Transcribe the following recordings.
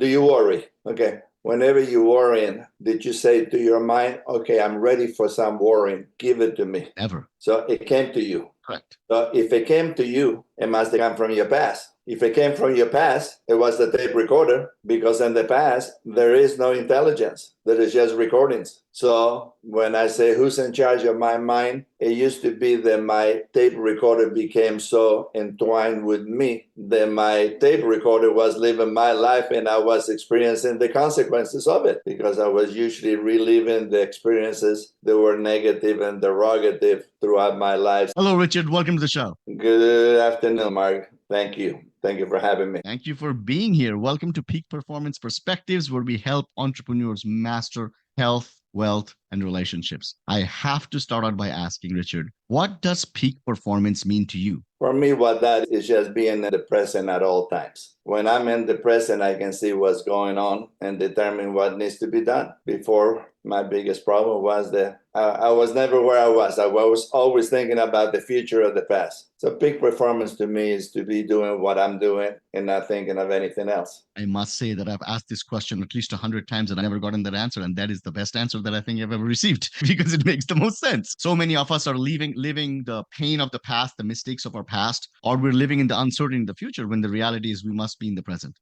Do you worry? Okay. Whenever you worrying, did you say to your mind, okay, I'm ready for some worrying, give it to me? Never. So it came to you. Correct. So if it came to you, it must have come from your past. If it came from your past, it was the tape recorder, because in the past, there is no intelligence. There is just recordings. So when I say who's in charge of my mind, it used to be that my tape recorder became so entwined with me that my tape recorder was living my life and I was experiencing the consequences of it, because I was usually reliving the experiences that were negative and derogative throughout my life. Hello, Richard. Welcome to the show. Good afternoon, Mark. Thank you. Thank you for having me. Thank you for being here. Welcome to Peak Performance Perspectives, where we help entrepreneurs master health, wealth, and relationships. I have to start out by asking, Richard, what does peak performance mean to you? For me, what that is just being in the present at all times. When I'm in the present, I can see what's going on and determine what needs to be done. Before, my biggest problem was that I was never where I was. I was always thinking about the future or the past. So peak performance to me is to be doing what I'm doing and not thinking of anything else. I must say that I've asked this question at least 100 times and I never gotten that answer. And that is the best answer that I think I've ever received because it makes the most sense. So many of us are living the pain of the past, the mistakes of our past, or we're living in the uncertainty of the future when the reality is we must be in the present.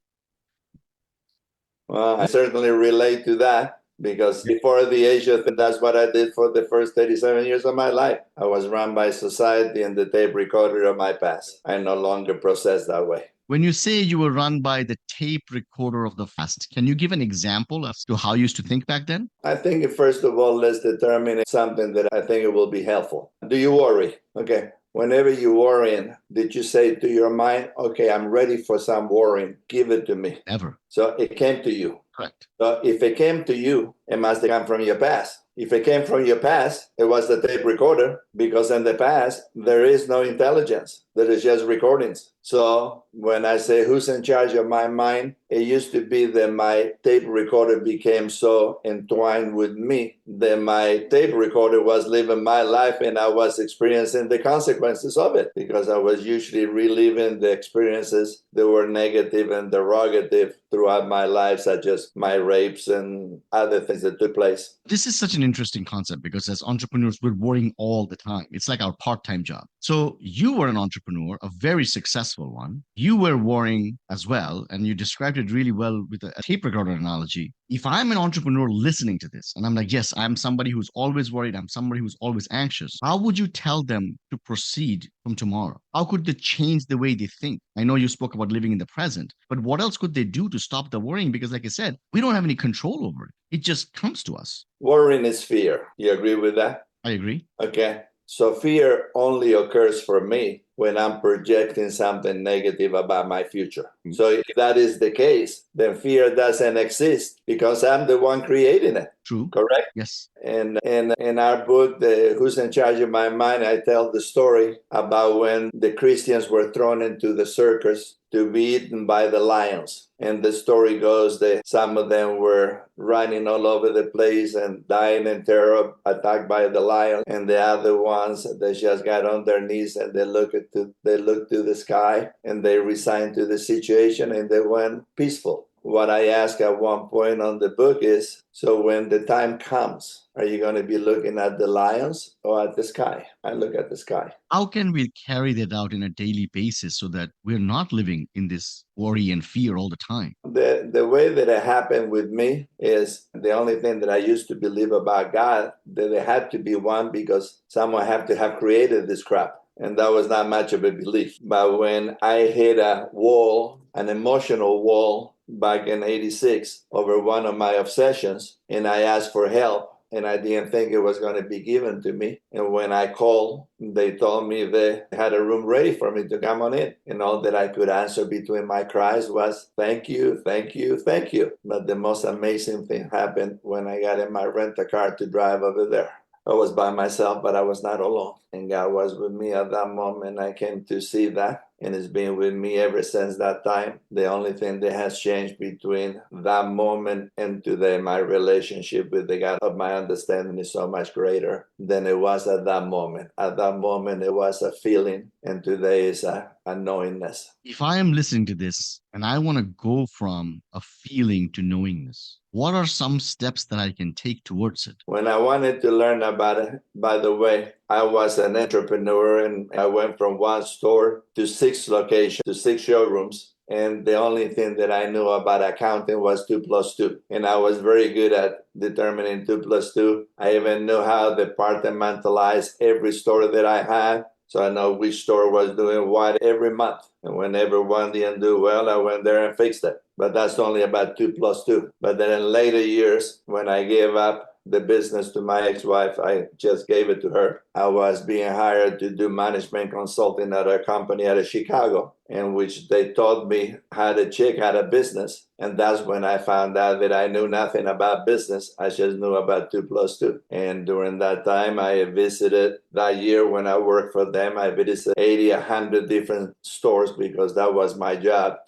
Well, I certainly relate to that. Because before the age of, that's what I did for the first 37 years of my life. I was run by society and the tape recorder of my past. I no longer process that way. When you say you were run by the tape recorder of the past, can you give an example as to how you used to think back then? I think, first of all, let's determine something that I think it will be helpful. Do you worry? Okay. Whenever you worrying, did you say to your mind, okay, I'm ready for some worrying, give it to me? Never. So it came to you. Correct. So if it came to you, it must have come from your past. If it came from your past, it was the tape recorder, because in the past, there is no intelligence. There is just recordings. So when I say who's in charge of my mind, it used to be that my tape recorder became so entwined with me that my tape recorder was living my life and I was experiencing the consequences of it, because I was usually reliving the experiences that were negative and derogative throughout my life, such as my rapes and other things that took place. This is such an interesting concept because as entrepreneurs, we're worrying all the time. It's like our part-time job. So you were an entrepreneur, a very successful one. You were worrying as well, and you described it really well with a tape recorder analogy. If I'm an entrepreneur listening to this and I'm like, yes, I'm somebody who's always worried, I'm somebody who's always anxious, how would you tell them to proceed from tomorrow? How could they change the way they think? I know you spoke about living in the present, but what else could they do to stop the worrying? Because like I said, we don't have any control over it. It just comes to us. Worrying is fear. You agree with that? I agree. Okay. So fear only occurs for me when I'm projecting something negative about my future. So if that is the case, then fear doesn't exist because I'm the one creating it. True. Correct? Yes. And in our book, Who's in Charge of My Mind, I tell the story about when the Christians were thrown into the circus to be eaten by the lions. And the story goes that some of them were running all over the place and dying in terror, attacked by the lion. And the other ones, they just got on their knees and they looked to the sky and they resigned to the situation and they went peaceful. What I ask at one point on the book is, so when the time comes, are you going to be looking at the lions or at the sky? I look at the sky. How can we carry that out in a daily basis so that we're not living in this worry and fear all the time? The way that it happened with me is the only thing that I used to believe about God, that there had to be one because someone had to have created this crap. And that was not much of a belief. But when I hit a wall, an emotional wall, back in 86 over one of my obsessions, and I asked for help, and I didn't think it was going to be given to me. And when I called, they told me they had a room ready for me to come on in. And all that I could answer between my cries was, thank you, thank you, thank you. But the most amazing thing happened when I got in my rent-a-car to drive over there. I was by myself, but I was not alone. And God was with me at that moment. I came to see that. and it's been with me ever since that time. The only thing that has changed between that moment and today, my relationship with the God of my understanding is so much greater than it was at that moment. At that moment, it was a feeling, and today is a knowingness. If I am listening to this and I want to go from a feeling to knowingness, what are some steps that I can take towards it? When I wanted to learn about it, by the way, I was an entrepreneur and I went from one store to 6 locations, to 6 showrooms. And the only thing that I knew about accounting was 2 plus 2. And I was very good at determining 2 plus 2. I even knew how to departmentalize every store that I had. So I know which store was doing what every month. And whenever one didn't do well, I went there and fixed it. But that's only about 2 plus 2. But then in later years, when I gave up the business to my ex-wife, I just gave it to her. I was being hired to do management consulting at a company out of Chicago, in which they taught me how to check out a business. And that's when I found out that I knew nothing about business. I just knew about 2 plus 2. And during that time, I visited, that year when I worked for them, I visited 80, 100 different stores because that was my job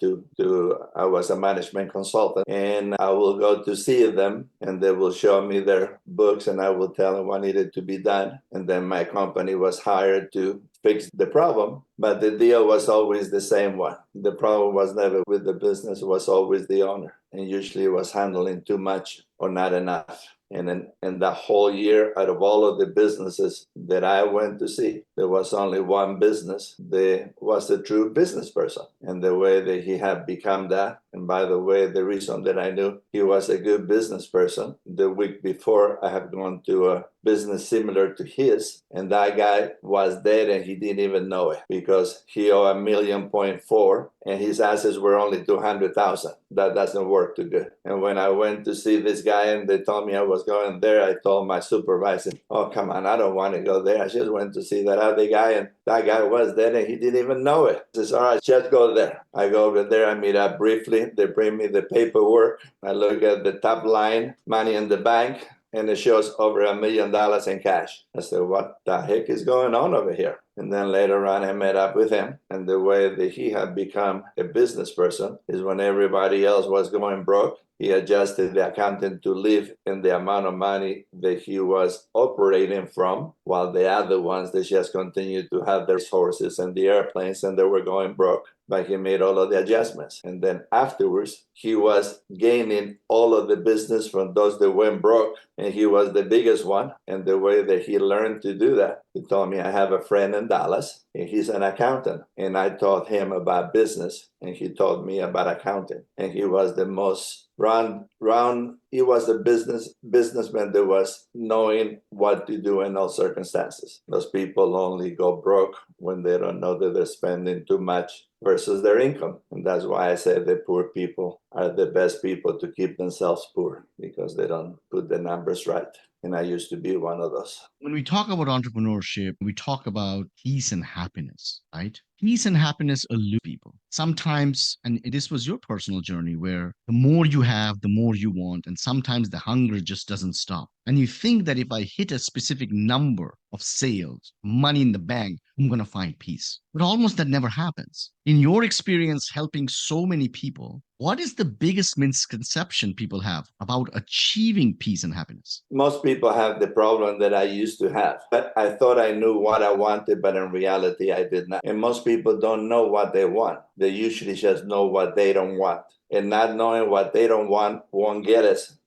I was a management consultant. And I will go to see them and they will show me their books and I will tell them what needed to be done. And then my company was hired to fix the problem, but the deal was always the same one. The problem was never with the business, it was always the owner. And usually it was handling too much or not enough. And in the whole year, out of all of the businesses that I went to see, there was only one business that was a true business person. And the way that he had become that, and by the way, the reason that I knew he was a good business person, the week before I had gone to a business similar to his, and that guy was dead and he didn't even know it because he owed $1.4 million and his assets were only 200,000. That doesn't work too good. And when I went to see this guy and they told me I was going there, I told my supervisor, oh, come on, I don't want to go there. I just went to see that other guy and that guy was dead and he didn't even know it. I says, all right, just go there. I go over there, I meet up briefly. They bring me the paperwork. I look at the top line, money in the bank, and it shows over $1 million in cash. I said, what the heck is going on over here? And then later on, I met up with him. And the way that he had become a business person is when everybody else was going broke, he adjusted the accountant to live in the amount of money that he was operating from, while the other ones, they just continued to have their horses and the airplanes and they were going broke. But he made all of the adjustments. And then afterwards, he was gaining all of the business from those that went broke. And he was the biggest one. And the way that he learned to do that, he told me, I have a friend in Dallas, and he's an accountant. And I taught him about business, and he taught me about accounting. And he was the most he was a businessman that was knowing what to do in all circumstances. Those people only go broke when they don't know that they're spending too much versus their income. And that's why I say the poor people are the best people to keep themselves poor, because they don't put the numbers right. And I used to be one of those. When we talk about entrepreneurship, we talk about peace and happiness, right? Peace and happiness elude people. Sometimes, and this was your personal journey, where the more you have, the more you want. And sometimes the hunger just doesn't stop. And you think that if I hit a specific number of sales, money in the bank, I'm going to find peace. But almost that never happens. In your experience helping so many people, what is the biggest misconception people have about achieving peace and happiness? Most people have the problem that I used to have. But I thought I knew what I wanted, but in reality, I did not. And most people don't know what they want. They usually just know what they don't want. And not knowing what they don't want won't get us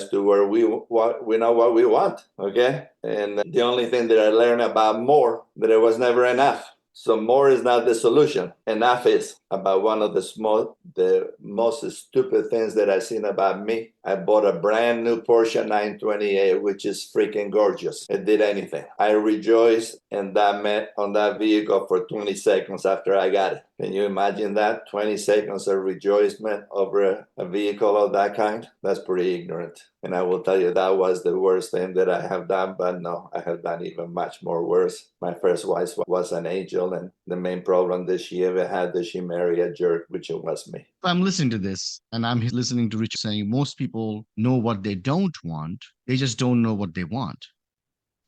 to where we know what we want. Okay? And the only thing that I learned about more, that it was never enough. So more is not the solution. Enough is. About one of the most stupid things that I've seen about me. I bought a brand new Porsche 928, which is freaking gorgeous. It did anything. I rejoiced on that vehicle for 20 seconds after I got it. Can you imagine that? 20 seconds of rejoicement over a vehicle of that kind? That's pretty ignorant. And I will tell you, that was the worst thing that I have done. But no, I have done even much more worse. My first wife was an angel. And the main problem that she ever had, that she married a jerk, which it was me. I'm listening to this and I'm listening to Richard saying most people know what they don't want. They just don't know what they want.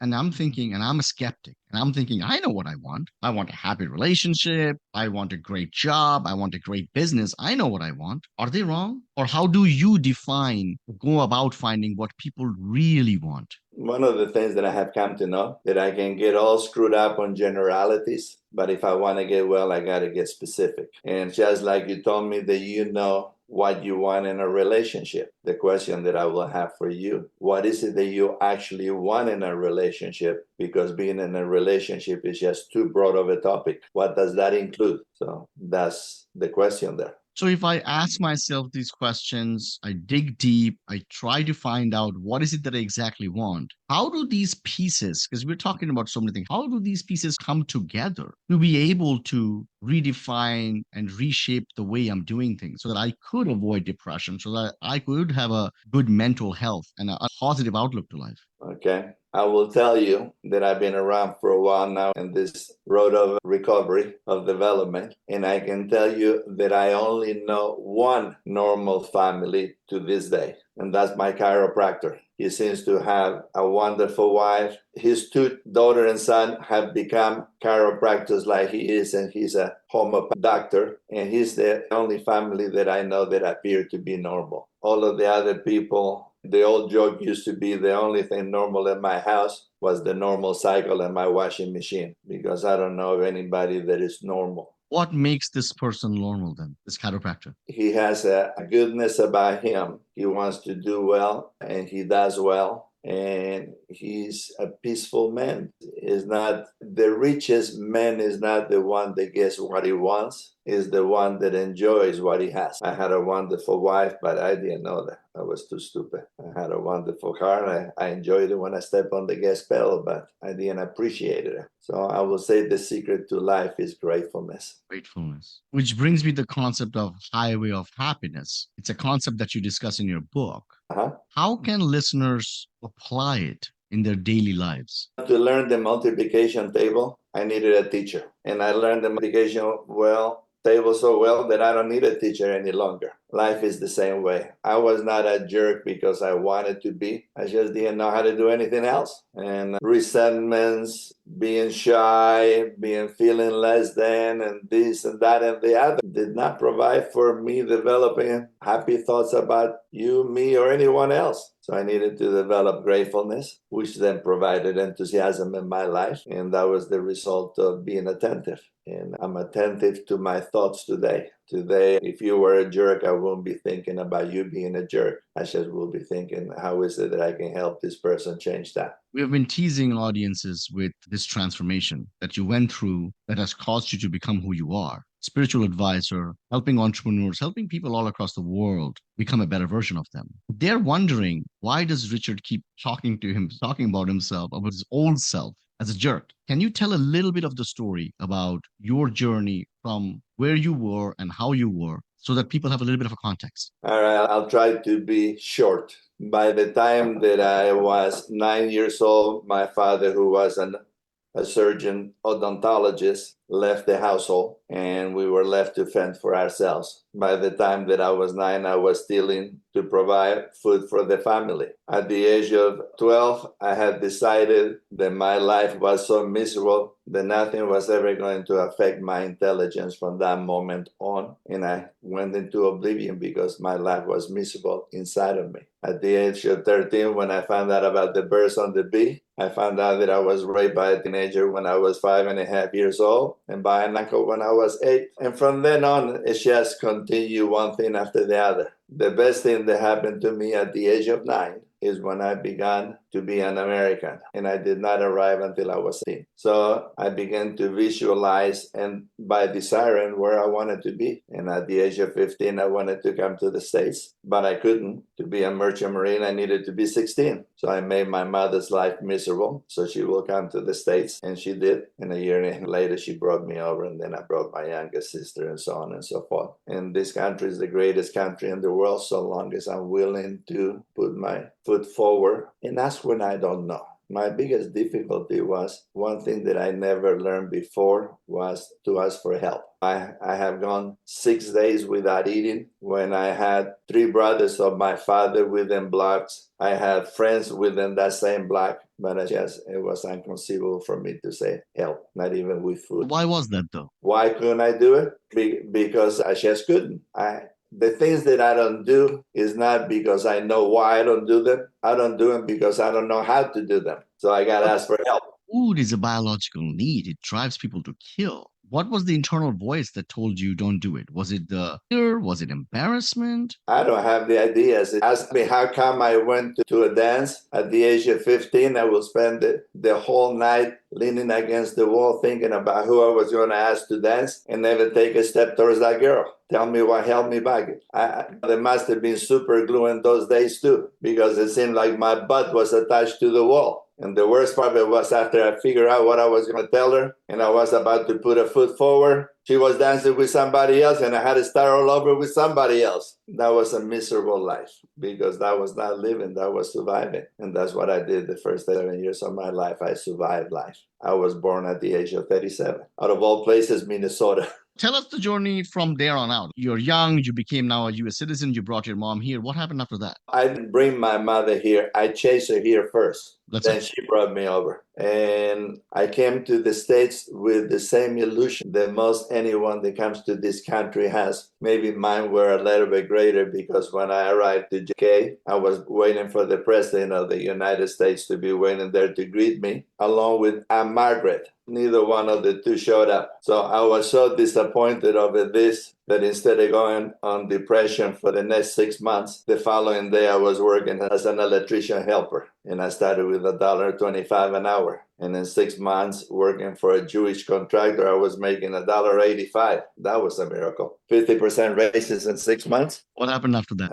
And I'm thinking, and I'm a skeptic, and I'm thinking, I know what I want. I want a happy relationship. I want a great job. I want a great business. I know what I want. Are they wrong? Or how do you define, go about finding what people really want? One of the things that I have come to know that I can get all screwed up on generalities, but if I want to get well, I got to get specific. And just like you told me that you know what you want in a relationship, the question that I will have for you, what is it that you actually want in a relationship? Because being in a relationship is just too broad of a topic. What does that include? So that's the question there. So if I ask myself these questions, I dig deep, I try to find out what is it that I exactly want. How do these pieces, because we're talking about so many things, how do these pieces come together to be able to redefine and reshape the way I'm doing things so that I could avoid depression, so that I could have a good mental health and a positive outlook to life? Okay. I will tell you that I've been around for a while now in this road of recovery, of development. And I can tell you that I only know one normal family to this day, and that's my chiropractor. He seems to have a wonderful wife. His two daughter and son have become chiropractors like he is, and he's a homeopath doctor. And he's the only family that I know that appear to be normal. All of the other people, the old joke used to be the only thing normal in my house was the normal cycle and my washing machine, because I don't know of anybody that is normal. What makes this person normal then, this chiropractor? He has a goodness about him. He wants to do well, and he does well. And he's a peaceful man. Is not the richest man, is not the one that gets what he wants, is the one that enjoys what he has. I had a wonderful wife, but I didn't know that. I was too stupid. I had a wonderful car, and I enjoyed it when I stepped on the gas pedal, but I didn't appreciate it. So I will say the secret to life is gratefulness. Gratefulness. Which brings me to the concept of highway of happiness. It's a concept that you discuss in your book. Uh-huh. How can listeners apply it in their daily lives? To learn the multiplication table, I needed a teacher. And I learned the multiplication table so well that I don't need a teacher any longer. Life is the same way. I was not a jerk because I wanted to be. I just didn't know how to do anything else. And resentments, being shy, being feeling less than, and this and that and the other did not provide for me developing happy thoughts about you, me, or anyone else. So I needed to develop gratefulness, which then provided enthusiasm in my life. And that was the result of being attentive. And I'm attentive to my thoughts today. Today, if you were a jerk, I won't be thinking about you being a jerk. I just will be thinking, how is it that I can help this person change that? We have been teasing audiences with this transformation that you went through that has caused you to become who you are. Spiritual advisor, helping entrepreneurs, helping people all across the world become a better version of them. They're wondering, why does Richard keep talking about himself, about his old self as a jerk? Can you tell a little bit of the story about your journey from where you were and how you were so that people have a little bit of a context? All right, I'll try to be short. By the time that I was 9 years old, my father, who was a surgeon odontologist, left the household, and we were left to fend for ourselves. By the time that I was 9, I was stealing to provide food for the family. At the age of 12, I had decided that my life was so miserable that nothing was ever going to affect my intelligence from that moment on. And I went into oblivion because my life was miserable inside of me. At the age of 13, when I found out about the birds on the bee, I found out that I was raped by a teenager when I was 5.5 years old, and by an uncle when I was 8. And from then on, it just continued one thing after the other. The best thing that happened to me at the age of 9 is when I began to be an American, and I did not arrive until I was 18. So I began to visualize and by desiring where I wanted to be. And at the age of 15, I wanted to come to the States, but I couldn't. To be a merchant marine, I needed to be 16. So I made my mother's life miserable so she will come to the States, and she did. And a year and a half later, she brought me over, and then I brought my youngest sister, and so on and so forth. And this country is the greatest country in the world so long as I'm willing to put my foot forward. And that's when I don't know. My biggest difficulty was one thing that I never learned before was to ask for help. I have gone 6 days without eating when I had 3 brothers of my father within blocks. I had friends within that same block but it was inconceivable for me to say help, not even with food. Why was that though? Why couldn't I do it? Because I just couldn't. The things that I don't do is not because I know why I don't do them. I don't do them because I don't know how to do them. So I got to ask for help. Food is a biological need. It drives people to kill. What was the internal voice that told you don't do it? Was it the fear? Was it embarrassment? I don't have the ideas. Ask me how come I went to a dance at the age of 15. I will spend the whole night leaning against the wall thinking about who I was going to ask to dance and never take a step towards that girl. Tell me what held me back. There must have been super glue in those days too, because it seemed like my butt was attached to the wall. And the worst part of it was after I figured out what I was going to tell her and I was about to put a foot forward, she was dancing with somebody else and I had to start all over with somebody else. That was a miserable life because that was not living, that was surviving. And that's what I did the first 7 years of my life. I survived life. I was born at the age of 37. Out of all places, Minnesota. Tell us the journey from there on out. You're young, you became now a US citizen, you brought your mom here. What happened after that? I didn't bring my mother here. I chased her here first. Then she brought me over. And I came to the States with the same illusion that most anyone that comes to this country has. Maybe mine were a little bit greater because when I arrived to JK, I was waiting for the president of the United States to be waiting there to greet me, along with Aunt Margaret. Neither one of the two showed up. So I was so disappointed over this that instead of going on depression for the next 6 months, the following day I was working as an electrician helper. And I started with $1.25 an hour. And in 6 months, working for a Jewish contractor, I was making $1.85. That was a miracle. 50% raises in 6 months. What happened after that?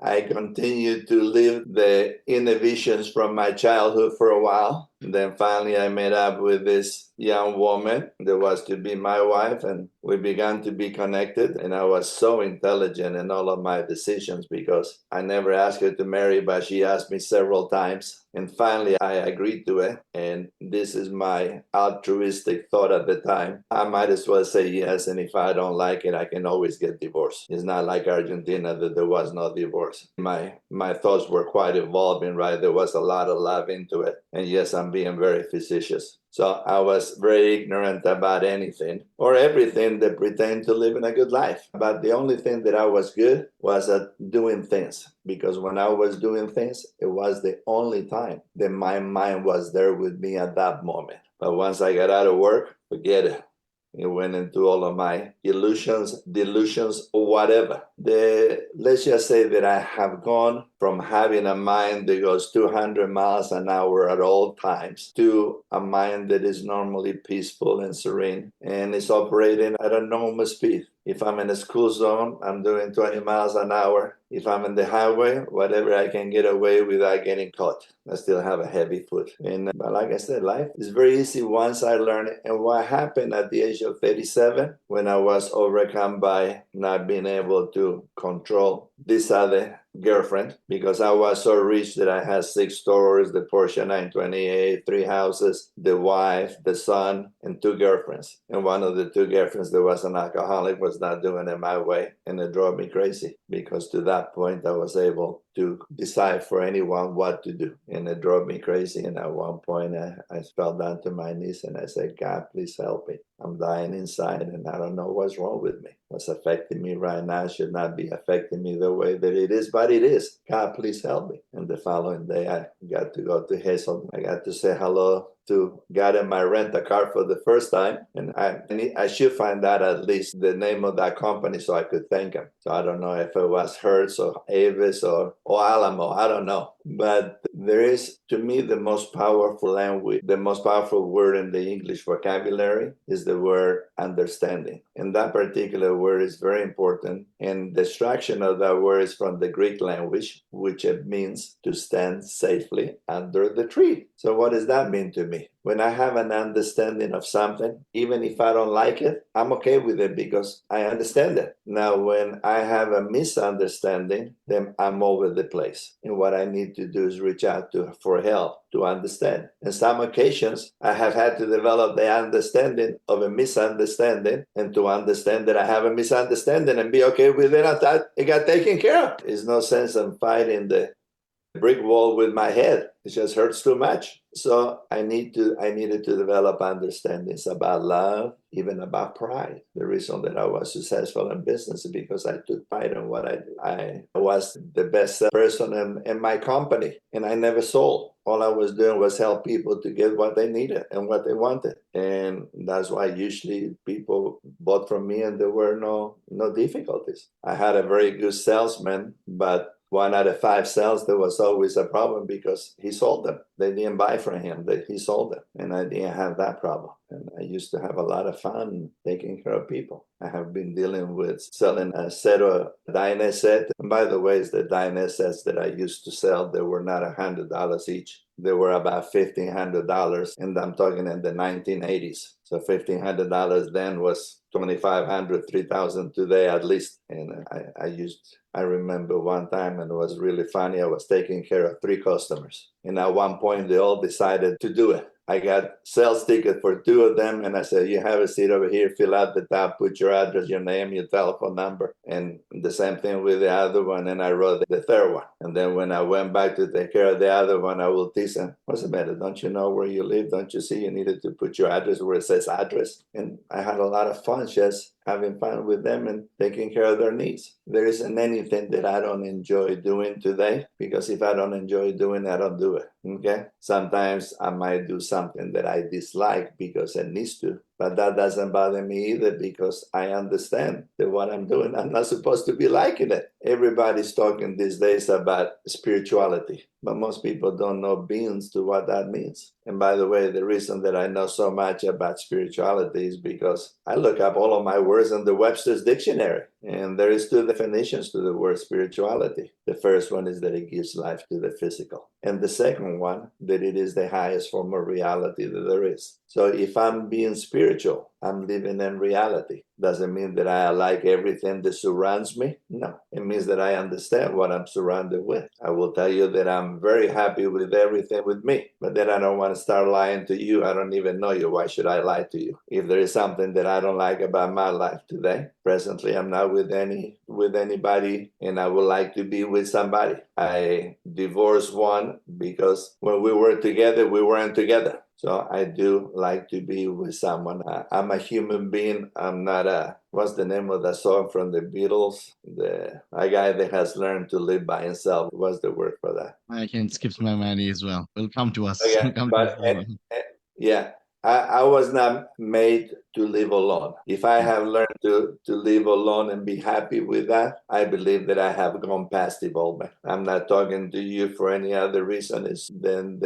I continued to live the inhibitions from my childhood for a while. And then finally, I met up with this young woman that was to be my wife, and we began to be connected. And I was so intelligent in all of my decisions because I never asked her to marry, but she asked me several times. And finally, I agreed to it. And this is my altruistic thought at the time. I might as well say yes. And if I don't like it, I can always get divorced. It's not like Argentina that there was no divorce. My thoughts were quite evolving, right? There was a lot of love into it. And yes, I'm being very facetious. So I was very ignorant about anything or everything that pertained to living a good life. But the only thing that I was good was at doing things. Because when I was doing things, it was the only time that my mind was there with me at that moment. But once I got out of work, forget it. It went into all of my illusions, delusions, or whatever. Let's just say that I have gone from having a mind that goes 200 miles an hour at all times to a mind that is normally peaceful and serene and is operating at a normal speed. If I'm in a school zone, I'm doing 20 miles an hour. If I'm in the highway, whatever I can get away without getting caught. I still have a heavy foot. But like I said, life is very easy once I learn it. And what happened at the age of 37, when I was overcome by not being able to control this other girlfriend, because I was so rich that I had 6 stores, the Porsche 928, 3 houses, the wife, the son, and 2 girlfriends. And one of the 2 girlfriends that was an alcoholic was not doing it my way. And it drove me crazy because to that point I was able to decide for anyone what to do. And it drove me crazy. And at one point I fell down to my knees and I said, God, please help me. I'm dying inside and I don't know what's wrong with me. What's affecting me right now should not be affecting me the way that it is, but it is. God, please help me. And the following day, I got to go to Hazel. I got to say hello to God in my rent-a-car for the first time. And I should find out at least the name of that company so I could thank him. So I don't know if it was Hertz or Avis or Alamo. I don't know. But there is, to me, the most powerful language, the most powerful word in the English vocabulary is the word understanding. And that particular word is very important. And the extraction of that word is from the Greek language, which it means to stand safely under the tree. So what does that mean to me? When I have an understanding of something, even if I don't like it, I'm okay with it because I understand it. Now, when I have a misunderstanding, then I'm over the place. And what I need to do is reach out for help to understand. In some occasions, I have had to develop the understanding of a misunderstanding and to understand that I have a misunderstanding and be okay with it. I thought it got taken care of. There's no sense in fighting the brick wall with my head. It just hurts too much. So I needed to develop understandings about love, even about pride. The reason that I was successful in business is because I took pride in what I do. I was the best person in my company, and I never sold. All I was doing was help people to get what they needed and what they wanted. And that's why usually people bought from me and there were no difficulties. I had a very good salesman, but 1 out of 5 sales, there was always a problem because he sold them. They didn't buy from him, he sold them. And I didn't have that problem. And I used to have a lot of fun taking care of people. I have been dealing with selling a set of dinette sets. And by the way, it's the dinette sets that I used to sell. They were not $100 each. They were about $1,500. And I'm talking in the 1980s. So $1,500 then was $2,500, $3,000 today at least. And I remember one time, and it was really funny. I was taking care of 3 customers. And at one point, they all decided to do it. I got sales ticket for 2 of them, and I said, you have a seat over here, fill out the tab, put your address, your name, your telephone number. And the same thing with the other one, and I wrote the third one. And then when I went back to take care of the other one, I will tease him, what's the matter? Don't you know where you live? Don't you see you needed to put your address where it says address? And I had a lot of fun just having fun with them and taking care of their needs. There isn't anything that I don't enjoy doing today, because if I don't enjoy doing it, I don't do it. Okay? Sometimes I might do something that I dislike because it needs to, but that doesn't bother me either, because I understand that what I'm doing, I'm not supposed to be liking it. Everybody's talking these days about spirituality, but most people don't know beans to what that means. And by the way, the reason that I know so much about spirituality is because I look up all of my words in the Webster's dictionary, and there is 2 definitions to the word spirituality. The first one is that it gives life to the physical, and the second one, that it is the highest form of reality that there is. So if I'm being spiritual, I'm living in reality. Doesn't mean that I like everything that surrounds me. No, it means that I understand what I'm surrounded with. I will tell you that I'm very happy with everything with me, but then I don't want to start lying to you. I don't even know you. Why should I lie to you? If there is something that I don't like about my life today, presently I'm not with anybody, and I would like to be with somebody. I divorced one because when we were together, we weren't together. So I do like to be with someone. I'm a human being. I'm not what's the name of that song from the Beatles? A guy that has learned to live by himself. What's the word for that? I can skip my money as well. Will come to us. Okay, Will come to us but as well. yeah, I was not made to live alone. If I have learned to live alone and be happy with that, I believe that I have gone past evolvement. I'm not talking to you for any other reason than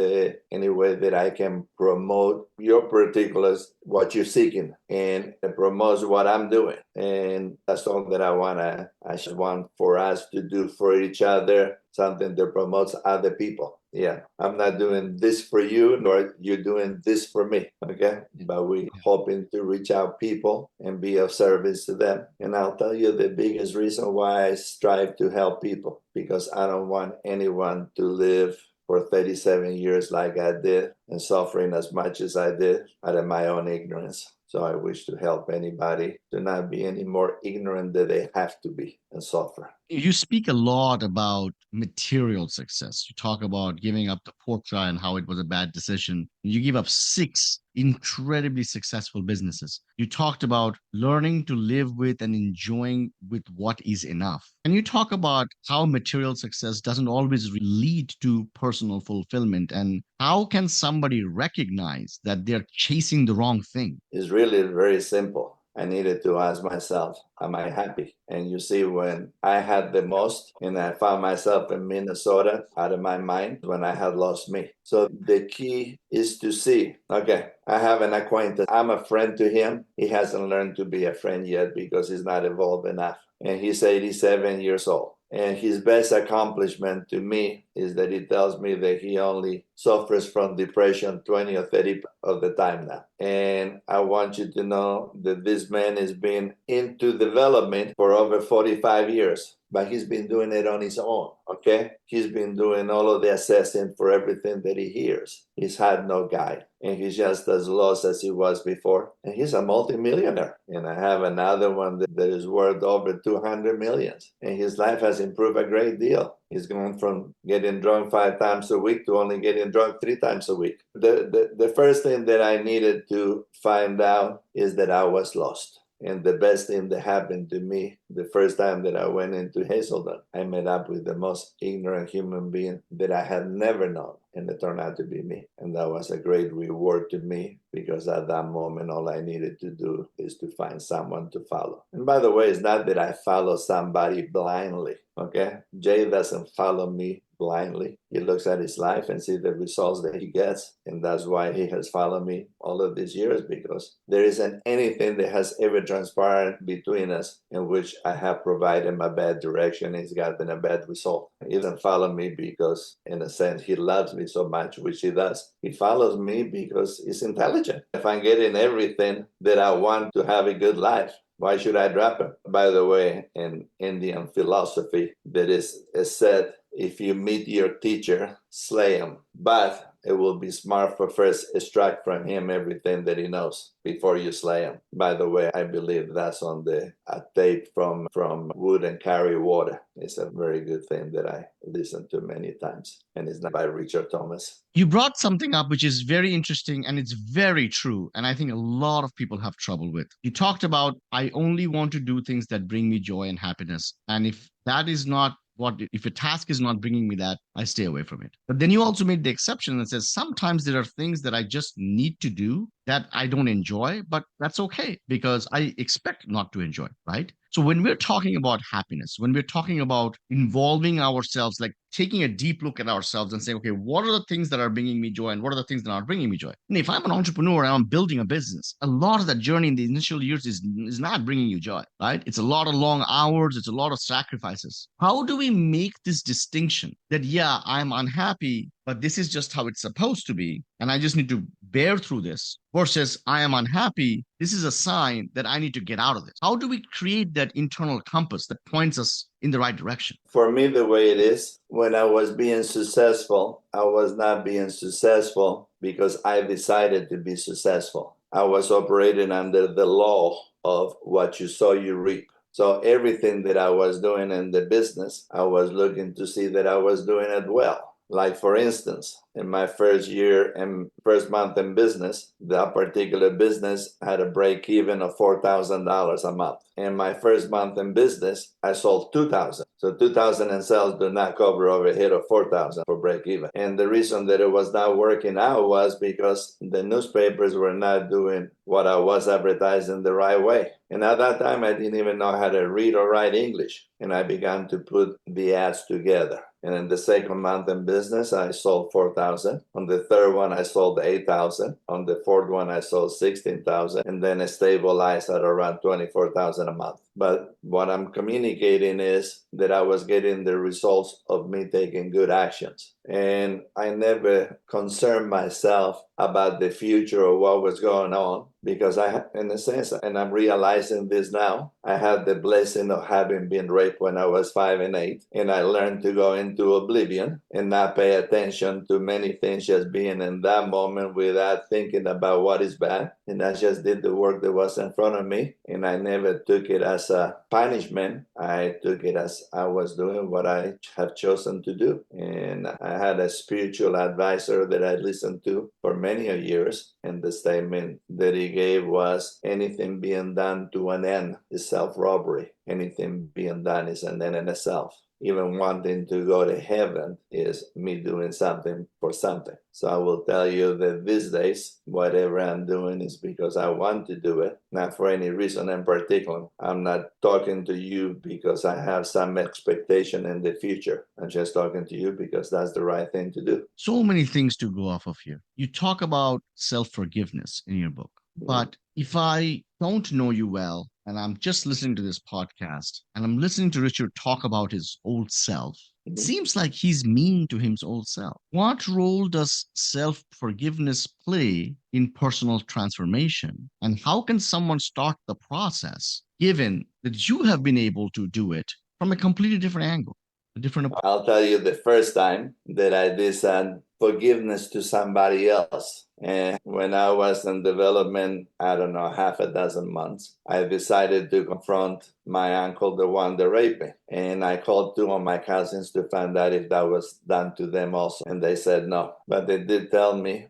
any way that I can promote your particulars, what you're seeking, and it promotes what I'm doing. And that's all that I should want for us to do for each other, something that promotes other people. Yeah, I'm not doing this for you, nor you're doing this for me, okay? But we hoping to reach out people and be of service to them. And I'll tell you the biggest reason why I strive to help people, because I don't want anyone to live for 37 years like I did and suffering as much as I did out of my own ignorance. So I wish to help anybody to not be any more ignorant than they have to be and suffer. You speak a lot about material success. You talk about giving up the pork fry and how it was a bad decision. You give up 6 incredibly successful businesses. You talked about learning to live with and enjoying with what is enough. And you talk about how material success doesn't always lead to personal fulfillment, and how can somebody recognize that they're chasing the wrong thing? It's really very simple. I needed to ask myself, am I happy? And you see, when I had the most and I found myself in Minnesota out of my mind when I had lost me. So the key is to see, okay, I have an acquaintance. I'm a friend to him. He hasn't learned to be a friend yet because he's not evolved enough. And he's 87 years old. And his best accomplishment to me is that he tells me that he only suffers from depression 20 or 30 of the time now. And I want you to know that this man has been into development for over 45 years. but he's been doing it on his own, okay? He's been doing all of the assessing for everything that he hears. He's had no guide, and he's just as lost as he was before. And he's a multimillionaire. And I have another one that is worth over 200 millions. And his life has improved a great deal. He's gone from getting drunk 5 times a week to only getting drunk 3 times a week. The first thing that I needed to find out is that I was lost. And the best thing that happened to me the first time that I went into Hazelden, I met up with the most ignorant human being that I had never known. And it turned out to be me. And that was a great reward to me, because at that moment, all I needed to do is to find someone to follow. And by the way, it's not that I follow somebody blindly, okay? Jay doesn't follow me blindly. He looks at his life and sees the results that he gets. And that's why he has followed me all of these years, because there isn't anything that has ever transpired between us in which I have provided him a bad direction. He's gotten a bad result. He doesn't follow me because, in a sense, he loves me so much, which he does. He follows me because he's intelligent. If I'm getting everything that I want to have a good life, why should I drop him? By the way, in Indian philosophy, that is said, if you meet your teacher, slay him. But it will be smart for first extract from him everything that he knows before you slay him. By the way, I believe that's on a tape from Wood and Carry Water. It's a very good thing that I listened to many times. And it's not by Richard Thomas. You brought something up which is very interesting and it's very true. And I think a lot of people have trouble with. You talked about, I only want to do things that bring me joy and happiness. And if that is not if a task is not bringing me that, I stay away from it. But then you also made the exception and says, sometimes there are things that I just need to do that I don't enjoy, but that's okay because I expect not to enjoy, right? So when we're talking about happiness, when we're talking about involving ourselves, like taking a deep look at ourselves and saying, okay, what are the things that are bringing me joy and what are the things that aren't bringing me joy? And if I'm an entrepreneur and I'm building a business, a lot of that journey in the initial years is not bringing you joy, right? It's a lot of long hours. It's a lot of sacrifices. How do we make this distinction that, yeah, I'm unhappy, but this is just how it's supposed to be, and I just need to bear through this, versus I am unhappy, this is a sign that I need to get out of this? How do we create that internal compass that points us in the right direction? For me, the way it is, when I was being successful, I was not being successful because I decided to be successful. I was operating under the law of what you sow, you reap. So everything that I was doing in the business, I was looking to see that I was doing it well. Like, for instance, in my first year and first month in business, that particular business had a break even of $4,000 a month. In my first month in business, I sold 2,000. So 2,000 in sales do not cover overhead of 4,000 for break even. And the reason that it was not working out was because the newspapers were not doing what I was advertising the right way. And at that time, I didn't even know how to read or write English. And I began to put the ads together. And in the second month in business, I sold 4,000. On the third one, I sold 8,000. On the fourth one, I sold 16,000. And then it stabilized at around 24,000 a month. But what I'm communicating is that I was getting the results of me taking good actions. And I never concerned myself about the future or what was going on, because in a sense, and I'm realizing this now, I had the blessing of having been raped when I was 5 and 8, and I learned to go into oblivion and not pay attention to many things, just being in that moment without thinking about what is bad. And I just did the work that was in front of me, and I never took it as a punishment. I took it as I was doing what I have chosen to do. And I had a spiritual advisor that I listened to for many years, and the statement that he gave was, anything being done to an end is self-robbery. Anything being done is an end in itself. Even wanting to go to heaven is me doing something for something. So I will tell you that these days, whatever I'm doing is because I want to do it, not for any reason in particular. I'm not talking to you because I have some expectation in the future. I'm just talking to you because that's the right thing to do. So many things to go off of here. You talk about self-forgiveness in your book. But if I don't know you well, and I'm just listening to this podcast, and I'm listening to Richard talk about his old self, it seems like he's mean to his old self. What role does self-forgiveness play in personal transformation? And how can someone start the process, given that you have been able to do it from a completely different angle, a different approach. I'll tell you the first time that I did some forgiveness to somebody else. And when I was in development, I don't know, half a dozen months, I decided to confront my uncle, the one that raped me. And I called two of my cousins to find out if that was done to them also. And they said no. But they did tell me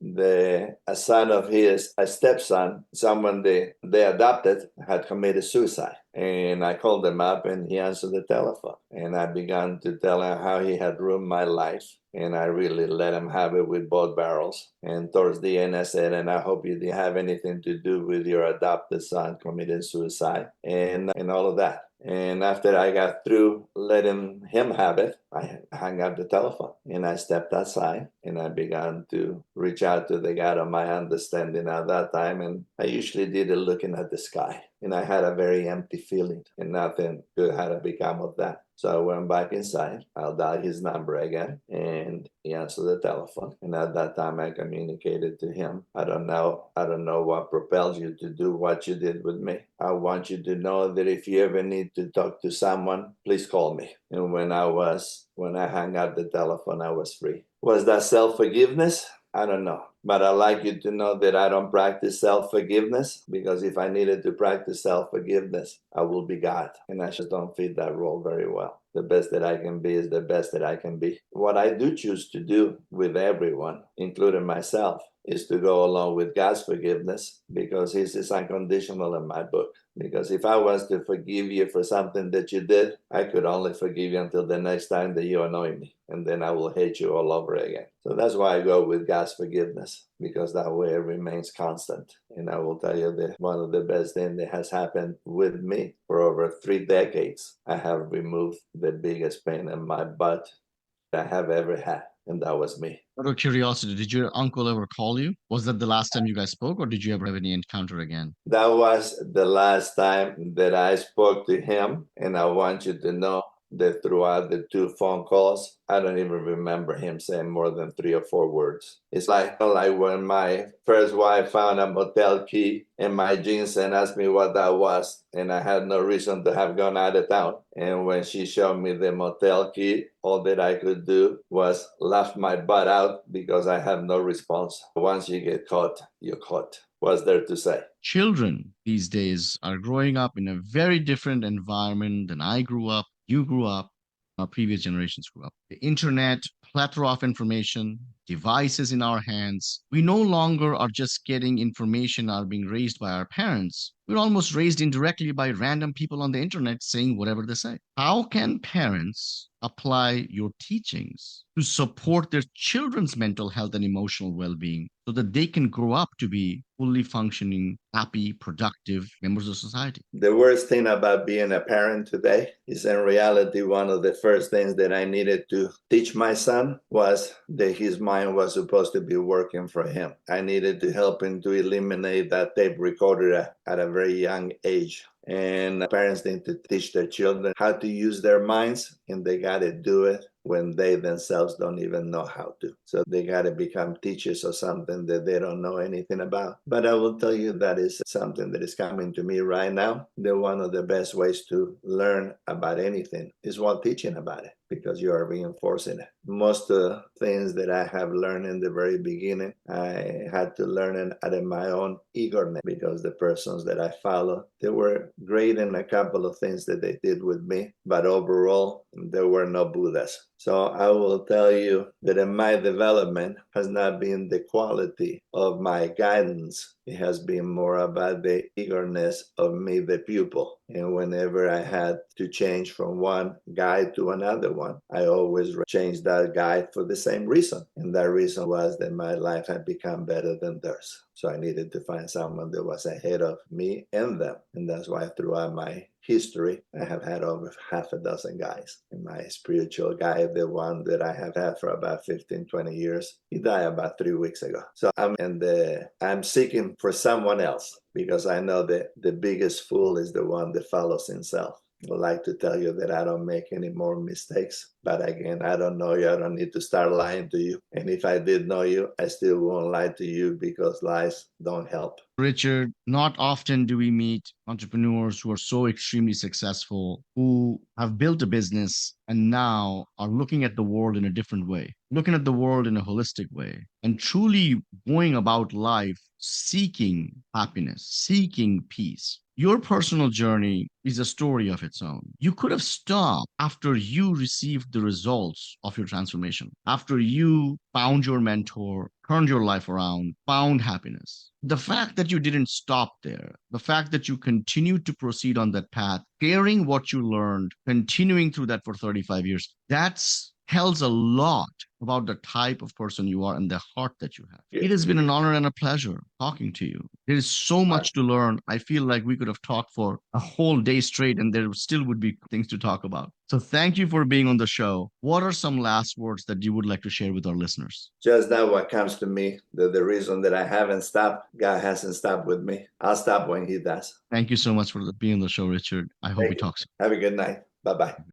a son of his, a stepson, someone they adopted, had committed suicide. And I called him up and he answered the telephone. And I began to tell him how he had ruined my life. And I really let him have it with both barrels. And towards the end, I said, and I hope you didn't have anything to do with your adopted son committing suicide and all of that. And after I got through letting him have it, I hung up the telephone and I stepped outside and I began to reach out to the God of my understanding at that time. And I usually did it looking at the sky. And I had a very empty feeling and nothing good had to become of that. So I went back inside. I'll dial his number again and he answered the telephone. And at that time I communicated to him, I don't know what propels you to do what you did with me. I want you to know that if you ever need to talk to someone, please call me. And when I hung up the telephone, I was free. Was that self-forgiveness? I don't know. But I'd like you to know that I don't practice self-forgiveness, because if I needed to practice self-forgiveness, I will be God. And I just don't fit that role very well. The best that I can be is the best that I can be. What I do choose to do with everyone, including myself, is to go along with God's forgiveness, because His is unconditional in my book. Because if I was to forgive you for something that you did, I could only forgive you until the next time that you annoy me. And then I will hate you all over again. So that's why I go with God's forgiveness, because that way it remains constant. And I will tell you that one of the best things that has happened with me for over 3 decades, I have removed the biggest pain in my butt that I have ever had. And that was me. Out of curiosity, did your uncle ever call you? Was that the last time you guys spoke, or did you ever have any encounter again? That was the last time that I spoke to him. And I want you to know that throughout the 2 phone calls, I don't even remember him saying more than 3 or 4 words. It's like when my first wife found a motel key in my jeans and asked me what that was, and I had no reason to have gone out of town. And when she showed me the motel key, all that I could do was laugh my butt out, because I have no response. Once you get caught, you're caught. What's there to say? Children these days are growing up in a very different environment than I grew up, you grew up, our previous generations grew up. The internet, plethora of information, devices in our hands. We no longer are just getting information are being raised by our parents. We're almost raised indirectly by random people on the internet saying whatever they say. How can parents apply your teachings to support their children's mental health and emotional well-being so that they can grow up to be fully functioning, happy, productive members of society? The worst thing about being a parent today is, in reality, one of the first things that I needed to teach my son was that his mind was supposed to be working for him. I needed to help him to eliminate that tape recorder at a very young age. And parents need to teach their children how to use their minds, and they got to do it when they themselves don't even know how to. So they got to become teachers of something that they don't know anything about. But I will tell you, that is something that is coming to me right now. That one of the best ways to learn about anything is while teaching about it, because you are reinforcing it. Most of the things that I have learned in the very beginning, I had to learn it out of my own eagerness, because the persons that I follow, they were great in a couple of things that they did with me, but overall, there were no Buddhas. So I will tell you that in my development has not been the quality of my guidance. It has been more about the eagerness of me, the pupil. And whenever I had to change from one guide to another one, I always changed that guide for the same reason. And that reason was that my life had become better than theirs. So I needed to find someone that was ahead of me and them. And that's why throughout my history, I have had over half a dozen guys. And my spiritual guide, the one that I have had for about 15, 20 years, he died about 3 weeks ago. So I'm seeking for someone else, because I know that the biggest fool is the one that follows himself. I'd like to tell you that I don't make any more mistakes. But again, I don't know you. I don't need to start lying to you. And if I did know you, I still won't lie to you because lies don't help. Richard, not often do we meet entrepreneurs who are so extremely successful, who have built a business and now are looking at the world in a different way, looking at the world in a holistic way, and truly going about life seeking happiness, seeking peace. Your personal journey is a story of its own. You could have stopped after you received the results of your transformation, after you found your mentor, turned your life around, found happiness. The fact that you didn't stop there, the fact that you continued to proceed on that path, sharing what you learned, continuing through that for 35 years, that's tells a lot about the type of person you are and the heart that you have. Yeah. It has been an honor and a pleasure talking to you. There is so much to learn. I feel like we could have talked for a whole day straight and there still would be things to talk about. So thank you for being on the show. What are some last words that you would like to share with our listeners? Just now what comes to me, that the reason that I haven't stopped, God hasn't stopped with me. I'll stop when he does. Thank you so much for being on the show, Richard. I hope we talk soon. Have a good night. Bye-bye.